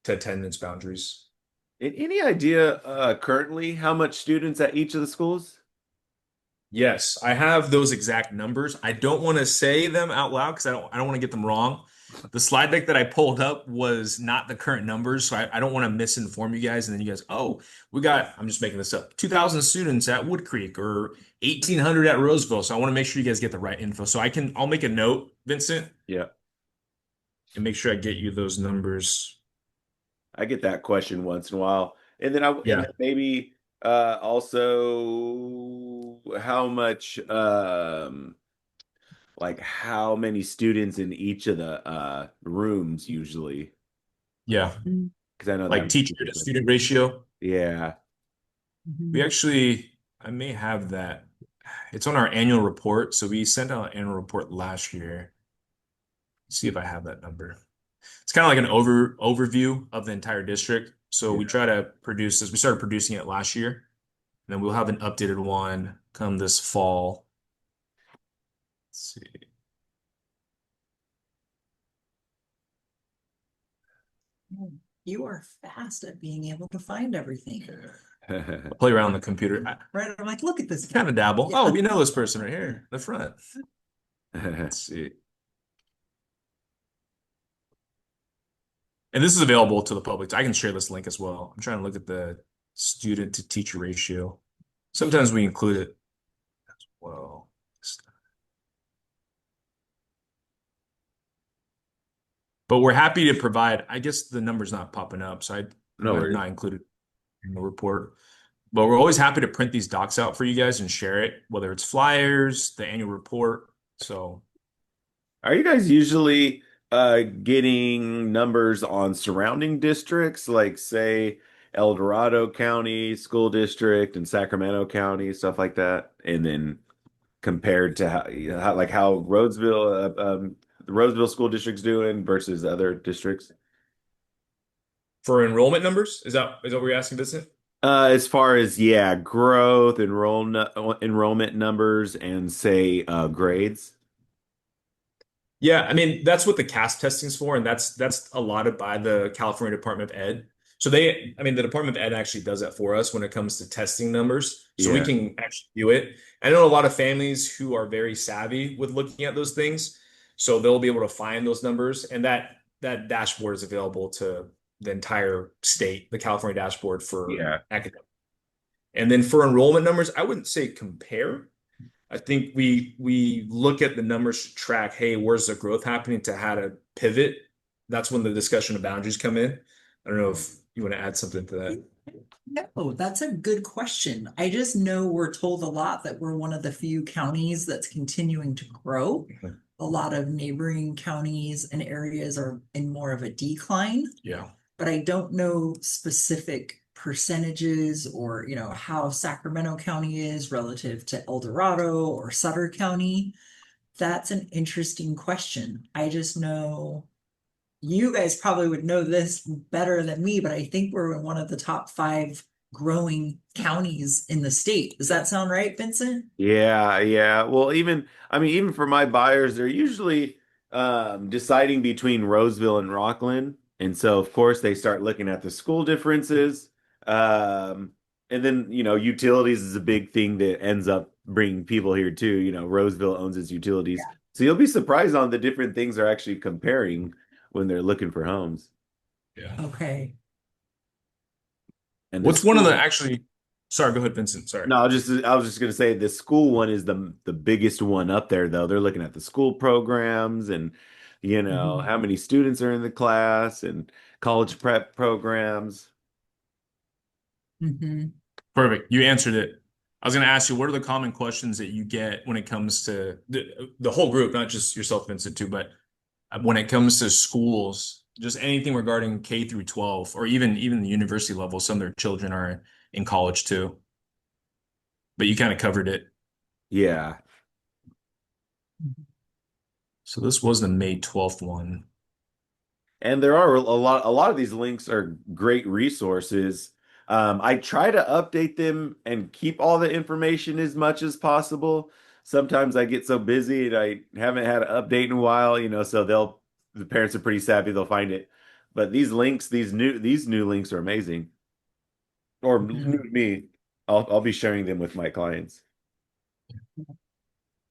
attendance boundaries. Any idea currently how much students at each of the schools? Yes, I have those exact numbers. I don't want to say them out loud because I don't want to get them wrong. The slide deck that I pulled up was not the current numbers, so I don't want to misinform you guys. And then you guys, we got, I'm just making this up, 2,000 students at Wood Creek or 1,800 at Roseville. So I want to make sure you guys get the right info. So I'll make a note, Vincent. Yeah. And make sure I get you those numbers. I get that question once in a while. And then and then maybe also how much like how many students in each of the rooms usually. Yeah, Because I know like that teacher to student ratio. yeah. We actually, I may have that. It's on our annual report. So we sent out an annual report last year. See if I have that number. It's kind of like an overview of the entire district. So we try to produce this. We started producing it last year, and then we'll have an updated one come this fall. Let's see. You are fast at being able to find everything. I'll play around on the computer. I Right? I'm like, look at this. kind of dabble. Yeah. Oh, we know this person right here, in the front. Let's see. And this is available to the public. I can share this link as well. I'm trying to look at the student to teacher ratio. Sometimes we include it as well. But we're happy to provide. I guess the number's not popping up, so I No might worries. not include it in the report. But we're always happy to print these docs out for you guys and share it, whether it's flyers, the annual report. So Are you guys usually getting numbers on surrounding districts, like say El Dorado County School District and Sacramento County, stuff like that, and then compared to how Roseville the Roseville School District's doing versus other districts? for enrollment numbers, is that what you're asking, Vincent? As far as yeah, growth, enrollment numbers, and say grades. Yeah, I mean that's what the CASP testing is for, and that's allotted by the California Department of Ed. So I mean, the Department of Ed actually does that for us when it comes to testing numbers, so we Yeah. can actually do it. I know a lot of families who are very savvy with looking at those things, so they'll be able to find those numbers, and that dashboard is available to the entire state, the California dashboard for Yeah. academic. And then for enrollment numbers, I wouldn't say compare. I think we look at the numbers to track, hey, where's the growth happening to how to pivot. That's when the discussion of boundaries come in. I don't know if you want to add something to that. No, that's a good question. I just know we're told a lot that we're one of the few counties that's continuing to grow. A lot of neighboring counties and areas are in more of a decline, Yeah. but I don't know specific percentages or, how Sacramento County is relative to El Dorado or Sutter County. That's an interesting question. I just know you guys probably would know this better than me, but I think we're in one of the top 5 growing counties in the state. Does that sound right, Vincent? Yeah, yeah. Well, even for my buyers, they're usually deciding between Roseville and Rockland. And so, of course, they start looking at the school differences. Um, and then, utilities is a big thing that ends up bringing people here too. Roseville owns its utilities. So you'll be surprised on the different things they're actually comparing when they're looking for homes. Yeah. Okay. And What's one of the actually, sorry, go ahead, Vincent. Sorry. No, I was just gonna say the school one is the biggest one up there though. They're looking at the school programs and Mhm. how many students are in the class and college prep programs. Mhm. Perfect. You answered it. I was going to ask you, what are the common questions that you get when it comes to the whole group, not just yourself, Vincent, too, but when it comes to schools, just anything regarding K through 12, or even the university level, some of their children are in college too. But you kind of covered it. Yeah. So this was the May 12th one. And there are a lot of these links are great resources. I try to update them and keep all the information as much as possible. Sometimes I get so busy and I haven't had an update in a while, so the parents are pretty savvy, they'll find it. But these new links are amazing. Or new to me. I'll be sharing them with my clients.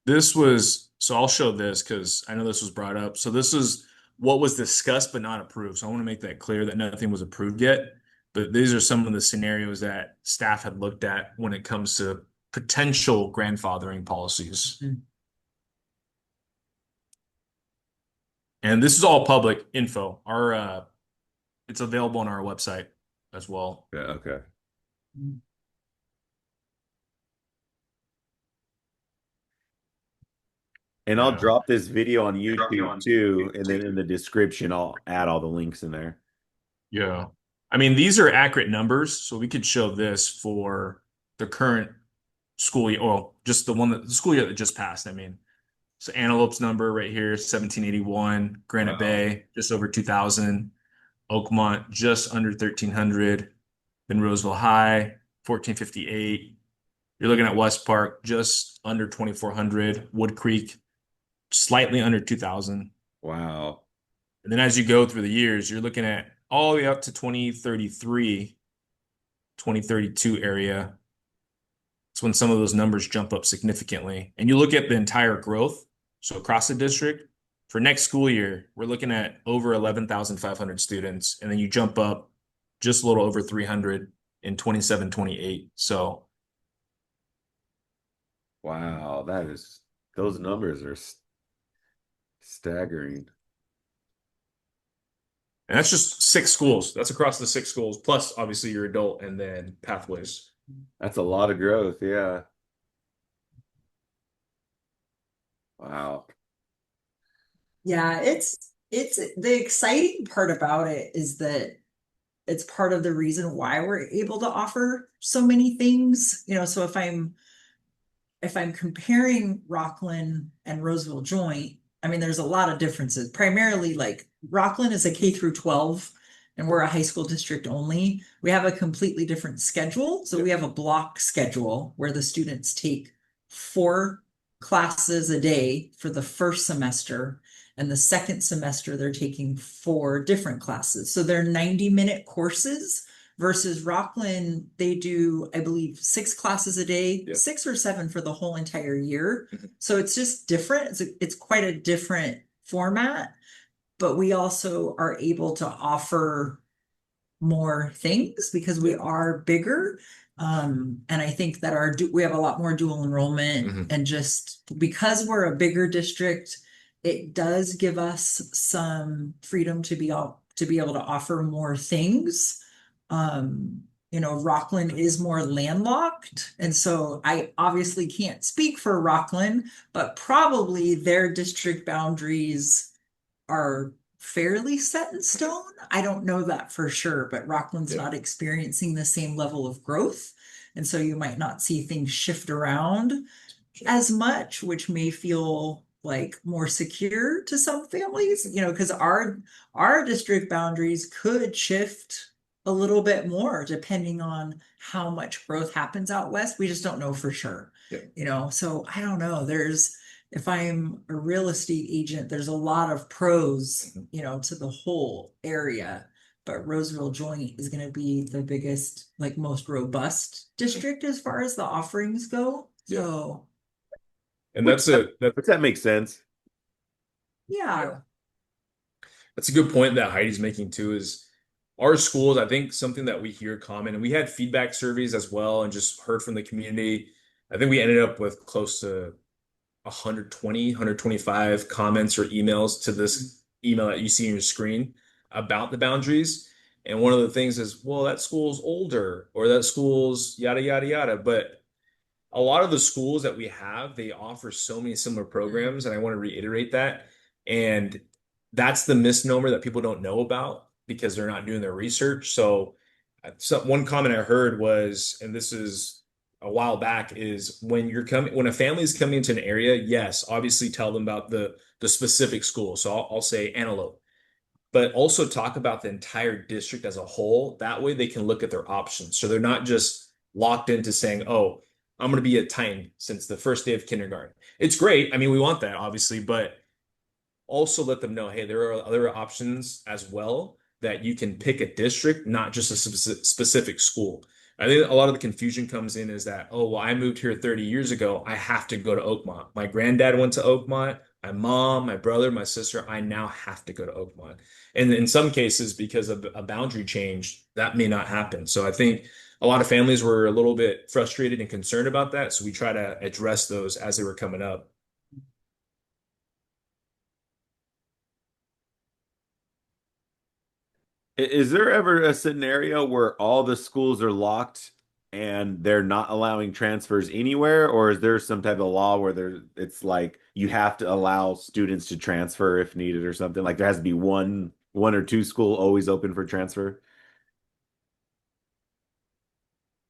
So I'll show this because I know this was brought up. So this is what was discussed but not approved. So I want to make that clear that nothing was approved yet. But these are some of the scenarios that staff had looked at when it comes to potential grandfathering policies. Mhm. And this is all public info. It's available on our website as well. Yeah, okay. And I'll Yeah. drop this video on YouTube too, and then in the description, I'll add all the links in there. Yeah. I mean, these are accurate numbers, so we could show this for the current school year, well, just the school year that just passed. I mean, so Antelope's number right here, 1781, Granite Wow. Bay, just over 2000, Oakmont, just under 1300, then Roseville High, 1458. You're looking at West Park, just under 2400, Wood Creek, slightly under 2000. Wow. And then as you go through the years, you're looking at all the way up to 2033, 2032 area. It's when some of those numbers jump up significantly. And you look at the entire growth, so across the district, for next school year, we're looking at over 11,500 students. And then you jump up just a little over 300 in 27, 28. So, Wow. Those numbers are staggering. and that's just 6 schools. That's across the 6 schools, plus obviously your adult and then pathways. That's a lot of growth. Yeah. Wow. Yeah, it's the exciting part about it is that it's part of the reason why we're able to offer so many things. So if I'm comparing Rockland and Roseville Joint, I mean, there's a lot of differences. Primarily, like Rockland is a K through 12, and we're a high school district only. We have a completely different schedule. So we have a block schedule where the students take 4 classes a day for the first semester. And the second semester, they're taking 4 different classes. So they're 90-minute courses versus Rockland, they do, I believe, 6 classes a day, Yep. 6 or 7 for the whole entire year. Mhm. So it's just different. It's quite a different format, but we also are able to offer more things because we are bigger. And I think that we have a lot more dual enrollment, Mhm. and just because we're a bigger district, it does give us some freedom to be able to offer more things. Rockland is more landlocked, and so I obviously can't speak for Rockland, but probably their district boundaries are fairly set in stone. I don't know that for sure, but Rockland's Yeah. not experiencing the same level of growth. And so you might not see things shift around as much, which may feel like more secure to some families, because our district boundaries could shift a little bit more depending on how much growth happens out west. We just don't know for sure. Yeah. So I don't know. If I'm a real estate agent, there's a lot of pros, to the whole area. But Roseville Joint is going to be the biggest, like most robust district as far as the offerings go. Yeah. So And Which that makes sense. yeah. That's a good point that Heidi's making too, is our schools, I think something that we hear common, and we had feedback surveys as well and just heard from the community. I think we ended up with close to 120, 125 comments or emails to this email that you see on your screen about the boundaries. And one of the things is, well, that school's older or that school's yada, yada, yada. But a lot of the schools that we have, they offer so many similar programs. And I want to reiterate that. And that's the misnomer that people don't know about because they're not doing their research. So, one comment I heard was, and this is a while back, is when a family is coming into an area, yes, obviously tell them about the specific school. So I'll say Antelope, but also talk about the entire district as a whole. That way they can look at their options. So they're not just locked into saying, oh, I'm going to be at Titan since the first day of kindergarten. It's great. I mean, we want that obviously, but also let them know, hey, there are other options as well that you can pick a district, not just a specific school. I think a lot of the confusion comes in is that, oh, well, I moved here 30 years ago. I have to go to Oakmont. My granddad went to Oakmont. My mom, my brother, my sister, I now have to go to Oakmont. And in some cases, because of a boundary change, that may not happen. So I think a lot of families were a little bit frustrated and concerned about that. So we try to address those as they were coming up. Is there ever a scenario where all the schools are locked and they're not allowing transfers anywhere, or is there some type of law where it's like you have to allow students to transfer if needed or something? Like there has to be one or two school always open for transfer?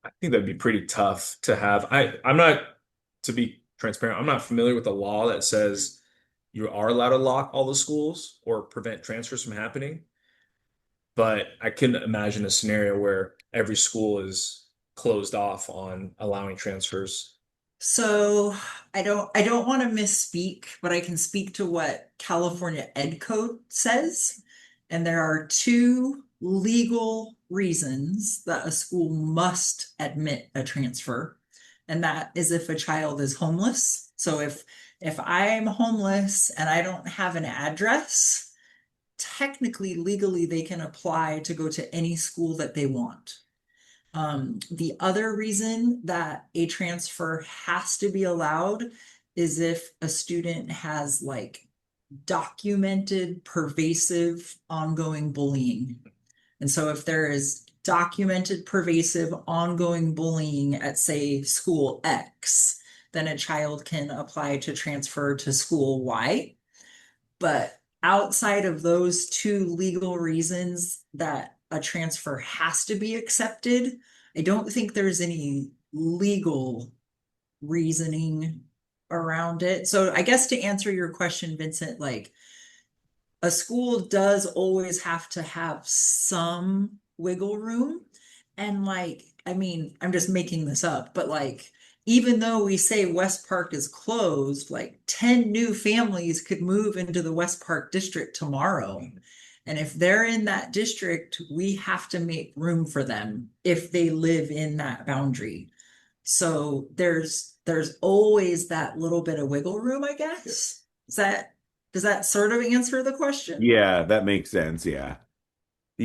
I think that'd be pretty tough to have. I'm not, to be transparent, I'm not familiar with the law that says you are allowed to lock all the schools or prevent transfers from happening. But I couldn't imagine a scenario where every school is closed off on allowing transfers. So I don't want to misspeak, but I can speak to what California Ed Code says. And there are two legal reasons that a school must admit a transfer. And that is if a child is homeless. So if I'm homeless and I don't have an address, technically legally they can apply to go to any school that they want. The other reason that a transfer has to be allowed is if a student has like documented, pervasive, ongoing bullying. And so if there is documented, pervasive, ongoing bullying at, say, school X, then a child can apply to transfer to school Y. But outside of those two legal reasons that a transfer has to be accepted, I don't think there's any legal reasoning around it. So I guess to answer your question, Vincent, like a school does always have to have some wiggle room. And like, I mean, I'm just making this up, but like, even though we say West Park is closed, like 10 new families could move into the West Park district tomorrow. And if they're in that district, we have to make room for them if they live in that boundary. So there's always that little bit of wiggle room, I guess. Does that sort of answer the question? Yeah, that makes sense. Yeah.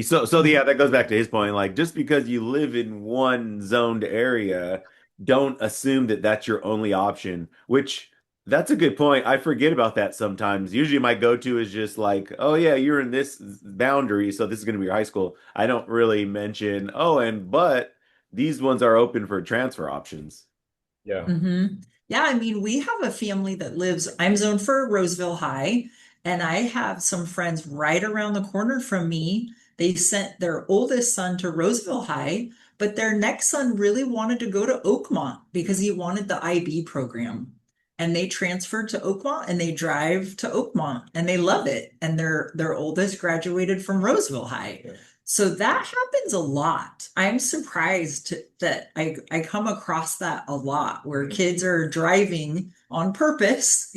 So yeah, that goes back to his point. Like, just because you live in one zoned area, don't assume that that's your only option, which that's a good point. I forget about that sometimes. Usually my go-to is just like, oh yeah, you're in this boundary, so this is going to be your high school. I don't really mention, oh, but these ones are open for transfer options. Yeah. Yeah, I mean, we have a family that lives, I'm zoned for Roseville High, and I have some friends right around the corner from me. They sent their oldest son to Roseville High, but their next son really wanted to go to Oakmont because he wanted the IB program. And they transferred to Oakmont and they drive to Oakmont and they love it. And their oldest graduated from Roseville High. Yeah. So that happens a lot. I'm surprised that I come across that a lot where kids are driving on purpose,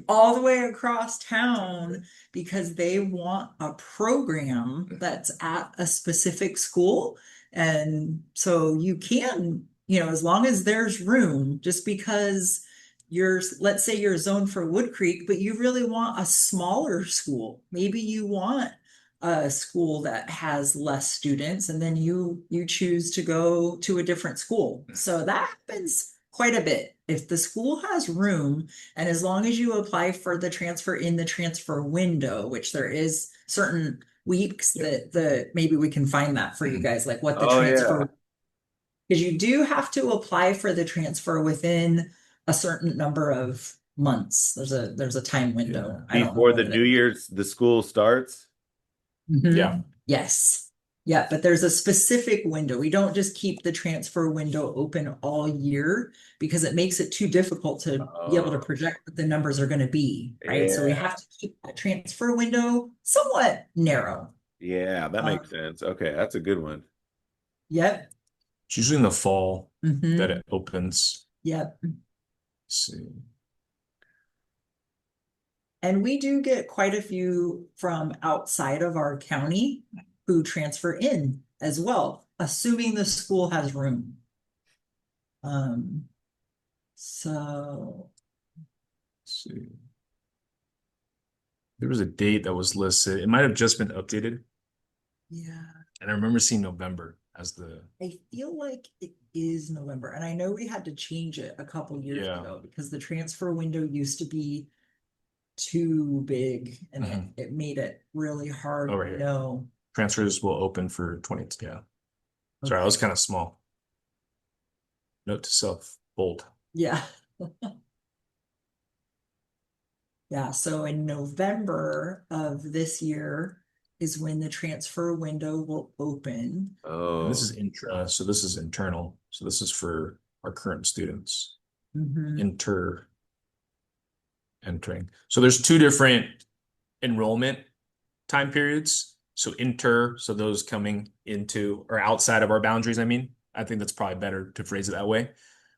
all the way across town because they want a program that's at a specific school. And so you can, as long as there's room, just because let's say you're zoned for Wood Creek, but you really want a smaller school. Maybe you want a school that has less students and then you choose to go to a different school. So that happens quite a bit. If the school has room, and as long as you apply for the transfer in the transfer window, which there is certain weeks that maybe we can find that for you guys, like what the Oh, transfer, yeah. because you do have to apply for the transfer within a certain number of months. There's a time window. I don't know Before the what it New is. Year's, the school starts. Mhm. Yeah. Yes. Yeah, but there's a specific window. We don't just keep the transfer window open all year because it makes it too difficult to be able to project what the numbers are going to be, right? So we Yeah. have to keep that transfer window somewhat narrow. Yeah, that makes sense. Okay, that's a good one. Yep. It's usually in the fall Mhm. that it opens. Yep. Let's see. And we do get quite a few from outside of our county who transfer in as well, assuming the school has room. So Let's see. There was a date that was listed. It might have just been updated. yeah, And I remember seeing November as the, I feel like it is November, and I know we had to change it a couple years Yeah. ago because the transfer window used to be too big and it made it really hard Oh, right to here. know. transfers will open for 20. Yeah. Sorry, I was kind of small. Note to self, bold. Yeah. Yeah, so in November of this year is when the transfer window will open. And this Oh, is intra, so this is internal. So this is for our current students. Mhm. Entering. So there's two different enrollment time periods. So so those coming into or outside of our boundaries, I mean. I think that's probably better to phrase it that way.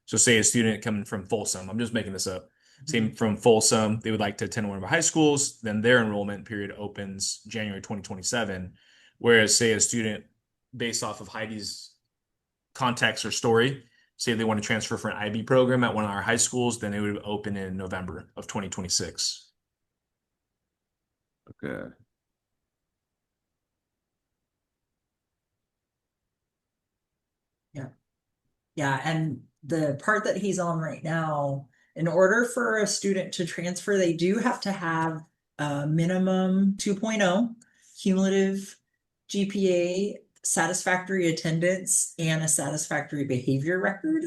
So say a student coming from Folsom, I'm just making this up. Say from Folsom, they would like to attend one of our high schools, then their enrollment period opens January 2027. Whereas say a student based off of Heidi's context or story, say they want to transfer for an IB program at one of our high schools, then it would open in November of 2026. okay. Yeah. Yeah, and the part that he's on right now, in order for a student to transfer, they do have to have a minimum 2.0 cumulative GPA, satisfactory attendance, and a satisfactory behavior record.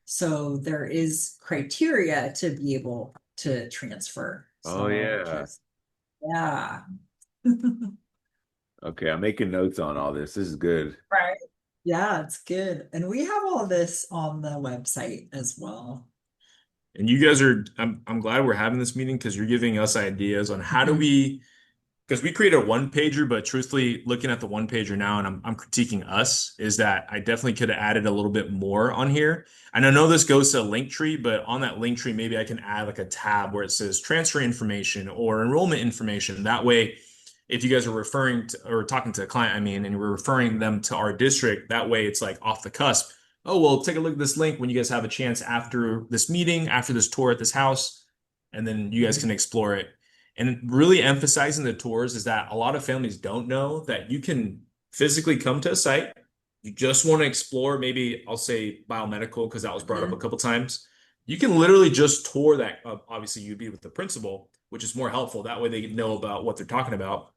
So there is criteria to be able to transfer. Oh, So yeah. yeah. Okay, I'm making notes on all this. This is good. Right. Yeah, it's good. And we have all this on the website as well. And you guys are, I'm glad we're having this meeting because you're giving us ideas on how do we, because we created a one pager, but truthfully, looking at the one pager now, and I'm critiquing us, is that I definitely could have added a little bit more on here. And I know this goes to a link tree, but on that link tree, maybe I can add like a tab where it says transfer information or enrollment information. That way, if you guys are referring to or talking to a client, I mean, and we're referring them to our district, that way it's like off the cusp. Oh, well, take a look at this link when you guys have a chance after this meeting, after this tour at this house, and then you guys can explore it. And really emphasizing the tours is that a lot of families don't know that you can physically come to a site. You just want to explore, maybe I'll say biomedical because that was brought up a couple times. You can literally just tour that. Obviously, you'd be with the principal, which is more helpful. That way they know about what they're talking about.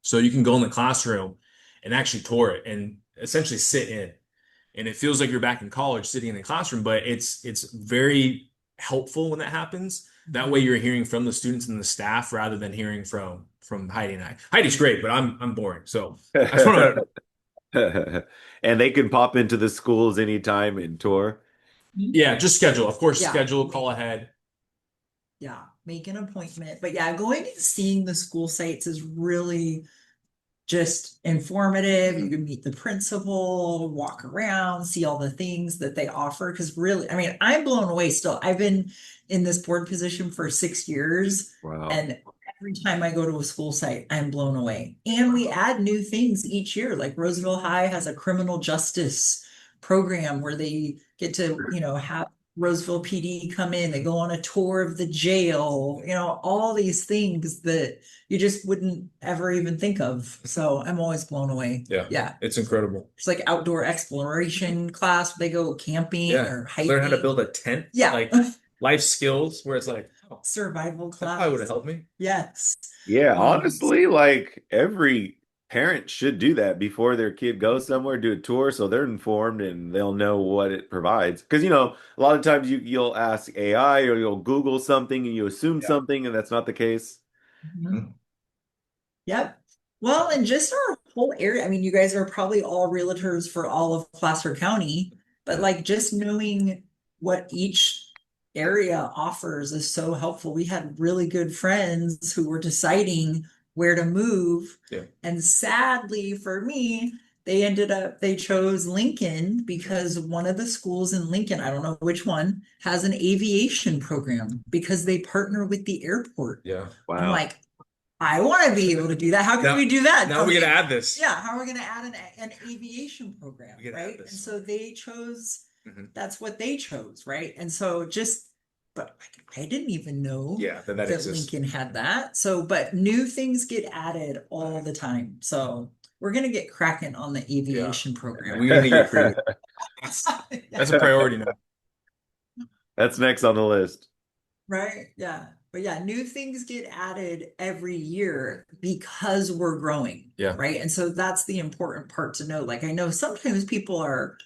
So you can go in the classroom and actually tour it and essentially sit in. And it feels like you're back in college sitting in the classroom, but it's very helpful when that happens. That way you're hearing from the students and the staff rather than hearing from Heidi and I. Heidi's great, but I'm boring. So I just want to And they can pop into the schools anytime and tour. yeah, just schedule. Of course, Yeah. schedule, call ahead. Yeah, make an appointment. But yeah, going and seeing the school sites is really just informative. You can meet the principal, walk around, see all the things that they offer. Because really, I mean, I'm blown away still. I've been in this board position for 6 years, Wow. and every time I go to a school site, I'm blown away. And we add new things each year. Like Roseville High has a criminal justice program where they get to, have Roseville PD come in, they go on a tour of the jail, all these things that you just wouldn't ever even think of. So I'm always blown away. Yeah. Yeah. It's incredible. It's like outdoor exploration class. They go camping or hiking. Learn how to build a tent. Yeah. Like life skills where it's like, oh, survival that class. probably would have helped me. Yes. Yeah, honestly, like every parent should do that before their kid goes somewhere, do a tour so they're informed and they'll know what it provides. Because, a lot of times you'll ask AI or you'll Google something and you assume something and that's not the case. Mhm. Yep. Well, and just our whole area. I mean, you guys are probably all realtors for all of Placer County, but like just knowing what each area offers is so helpful. We had really good friends who were deciding where to move. Yeah. And sadly for me, they chose Lincoln because one of the schools in Lincoln, I don't know which one, has an aviation program because they partner with the airport. Yeah. Wow. I'm like, I want to be able to do that. How can we do that? Now we're gonna add this. Yeah, how are we gonna add an aviation program, We gotta add right? this. And so they chose, Mhm. that's what they chose, right? And so but I didn't even know Yeah, that that exists. Lincoln had that. So, but new things get added all the time. So we're gonna get cracking on the aviation program. We're gonna get creative. That's a priority now. That's next on the list. Right? Yeah. But yeah, new things get added every year because we're growing. Yeah. Right. And so that's the important part to know. Like I know sometimes people are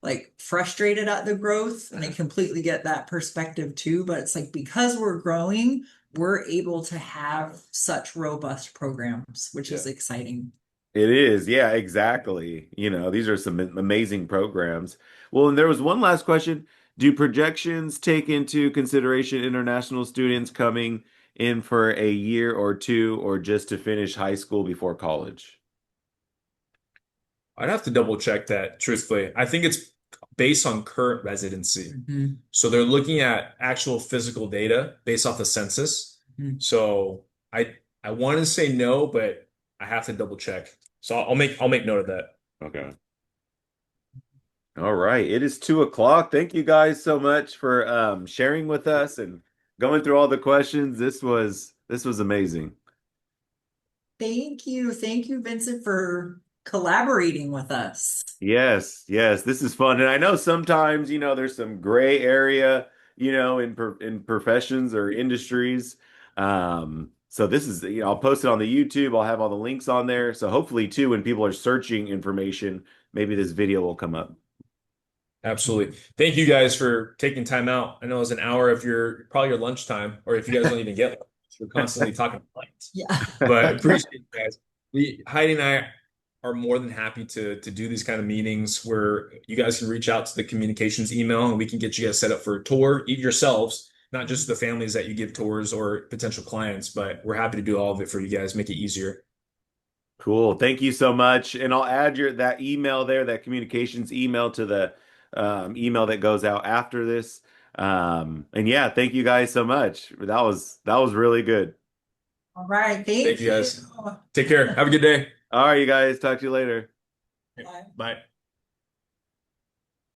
like frustrated at the growth, and I completely get that perspective too, but it's like because we're growing, we're able to have such robust programs, which is exciting. It is. Yeah, exactly. You know, these are some amazing programs. Well, and there was one last question. Do projections take into consideration international students coming in for a year or two or just to finish high school before college? I'd have to double check that, truthfully. I think it's based on current residency. Mhm. So they're looking at actual physical data based off the census. Mhm. So I want to say no, but I have to double check. So I'll make note of that. Okay. All right. It is 2 o'clock. Thank you guys so much for sharing with us and going through all the questions. This was amazing. Thank you. Thank you, Vincent, for collaborating with us. Yes, yes, this is fun. And I know sometimes, there's some gray area, in professions or industries. So this is, I'll post it on the YouTube. I'll have all the links on there. So hopefully too, when people are searching information, maybe this video will come up. Absolutely. Thank you guys for taking time out. I know it was an hour of probably your lunchtime, or if you guys don't even get lunch, we're constantly talking clients. Yeah. But appreciate you guys. Heidi and I are more than happy to do these kind of meetings where you guys can reach out to the communications email and we can get you guys set up for a tour yourselves, not just the families that you give tours or potential clients, but we're happy to do all of it for you guys, make it easier. Cool. Thank you so much. And I'll add that email there, that communications email to the email that goes out after this. And yeah, thank you guys so much. That was really good. All right. Thank you guys. Take care. Have a good day. All right, you guys. Talk to you later. Bye. Bye.